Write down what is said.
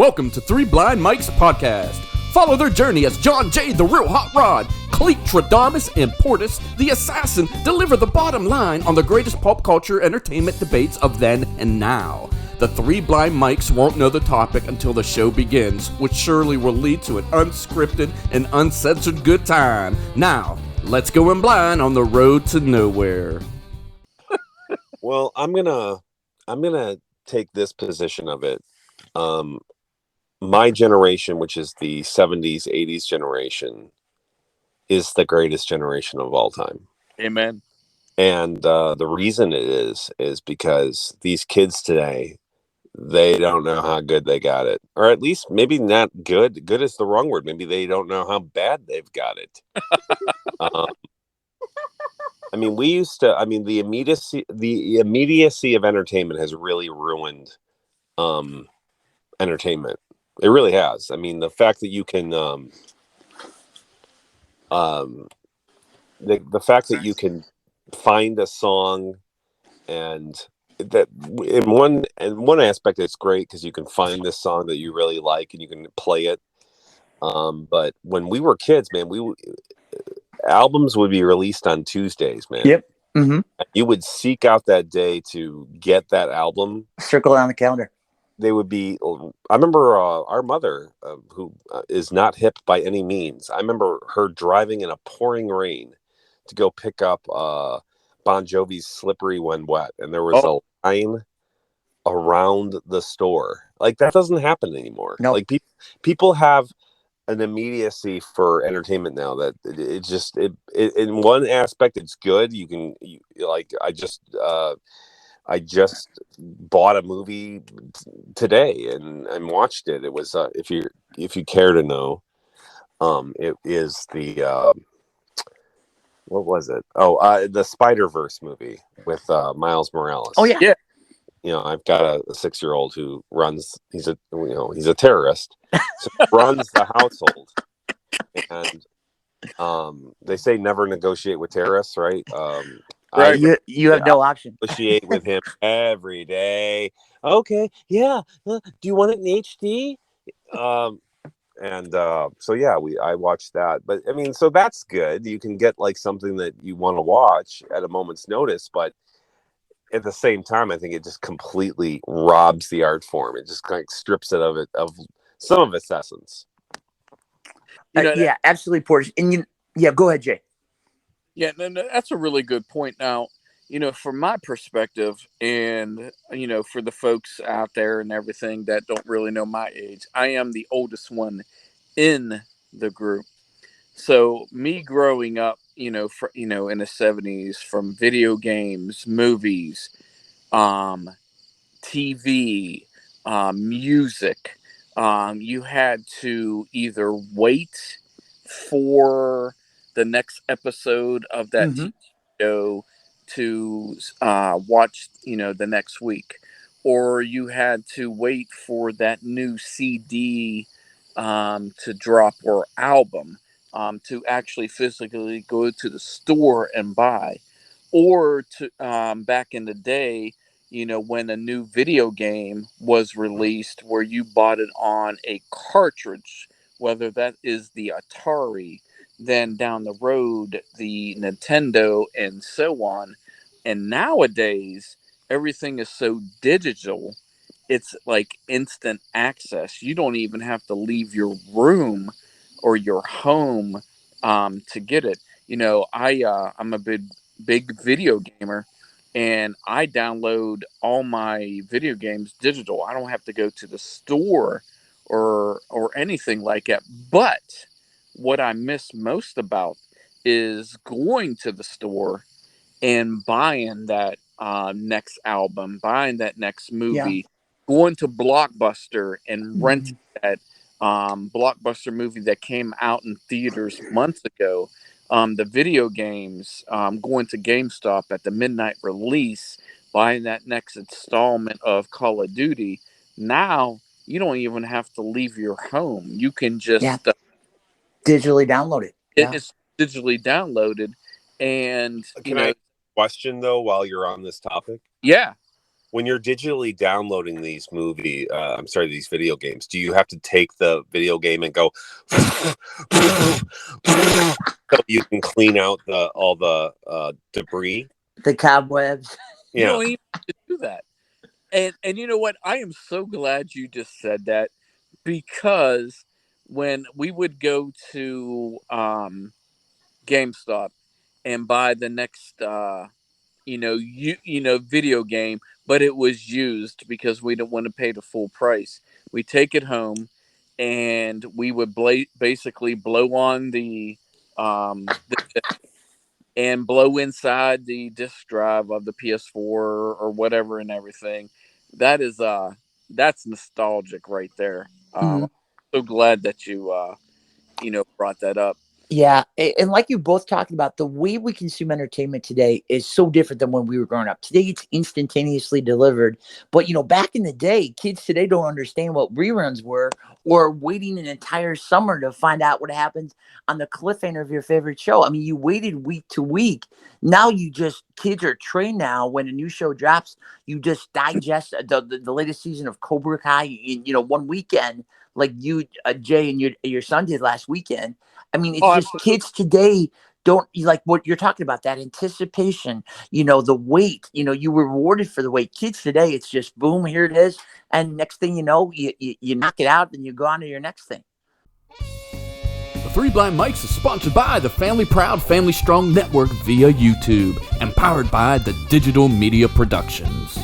Welcome to Three Blind Mike's podcast. Follow their journey as John J. the Real Hot Rod, Cleet Tradamus, and Portis the Assassin deliver the bottom line on the greatest pop culture entertainment debates of then and now. The Three Blind Mikes won't know the topic until the show begins, which surely will lead to an unscripted and uncensored good time. Now, let's go in blind on the road to nowhere. Well, I'm gonna take this position of it. My generation, which is the 70s, 80s generation, is the greatest generation of all time. Amen. And the reason it is because these kids today, they don't know how good they got it. Or at least maybe not good. Good is the wrong word. Maybe they don't know how bad they've got it. I mean, the immediacy of entertainment has really ruined entertainment. It really has. I mean, the fact that you can the fact that you can find a song, and that in one aspect it's great because you can find this song that you really like and you can play it. But when we were kids, man, albums would be released on Tuesdays, man. Yep. Mm-hmm. You would seek out that day to get that album. Circle it on the calendar. They would be. I remember our mother, who is not hip by any means. I remember her driving in a pouring rain to go pick up Bon Jovi's "Slippery When Wet," and there was a line around the store. Like, that doesn't happen anymore. Nope. Like, people have an immediacy for entertainment now that it just in one aspect it's good. I just bought a movie today and watched it. It was if you care to know, it is the what was it? The Spider-Verse movie with Miles Morales. Oh yeah. You know, I've got a 6-year-old who runs. He's a terrorist. So he runs the household, and they say never negotiate with terrorists, right? Right. You have no option. Negotiate with him every day. Okay, yeah. Do you want it in HD? So yeah, I watched that. But I mean, so that's good. You can get like something that you want to watch at a moment's notice, but at the same time, I think it just completely robs the art form. It just kind of strips it of some of its essence. Yeah, absolutely, Portis. And go ahead, Jay. Yeah, no, that's a really good point. Now, from my perspective, and for the folks out there and everything that don't really know my age, I am the oldest one in the group. So me growing up, in the 70s, from video games, movies, TV, music, you had to either wait for the next episode of that TV show to watch, the next week, or you had to wait for that new CD to drop, or album to actually physically go to the store and buy, or to back in the day, when a new video game was released where you bought it on a cartridge, whether that is the Atari, then down the road the Nintendo, and so on. And nowadays everything is so digital, it's like instant access. You don't even have to leave your room or your home to get it. I'm a big video gamer, and I download all my video games digital. I don't have to go to the store or anything like that. But what I miss most about is going to the store and buying that next album, buying that next movie, going to Blockbuster and renting that Blockbuster movie that came out in theaters months ago. The video games, going to GameStop at the midnight release, buying that next installment of Call of Duty. Now you don't even have to leave your home. You can just digitally download it. It's digitally downloaded, and Can I question though while you're on this topic? Yeah. when you're digitally downloading these these video games, do you have to take the video game and go so you can clean out all the debris, the cobwebs? You don't even have to do that. And you know what? I am so glad you just said that, because when we would go to GameStop and buy the next video game, but it was used because we didn't want to pay the full price. We take it home and we would basically blow on the and blow inside the disk drive of the PS4 or whatever and everything. That is that's nostalgic right there. I'm so glad that you brought that up. Yeah, and like you both talked about, the way we consume entertainment today is so different than when we were growing up. Today, it's instantaneously delivered. But, back in the day, kids today don't understand what reruns were, or waiting an entire summer to find out what happens on the cliffhanger of your favorite show. I mean, you waited week to week. Now kids are trained now. When a new show drops, you just digest the latest season of Cobra Kai in, one weekend, like you, Jay, and your son did last weekend. I mean, it's just kids today don't like what you're talking about, that anticipation, the wait, you were rewarded for the wait. Kids today, it's just boom, here it is. And next thing you know, you knock it out and you go on to your next thing. The Three Blind Mics is sponsored by the Family Proud, Family Strong Network via YouTube and powered by the Digital Media Productions.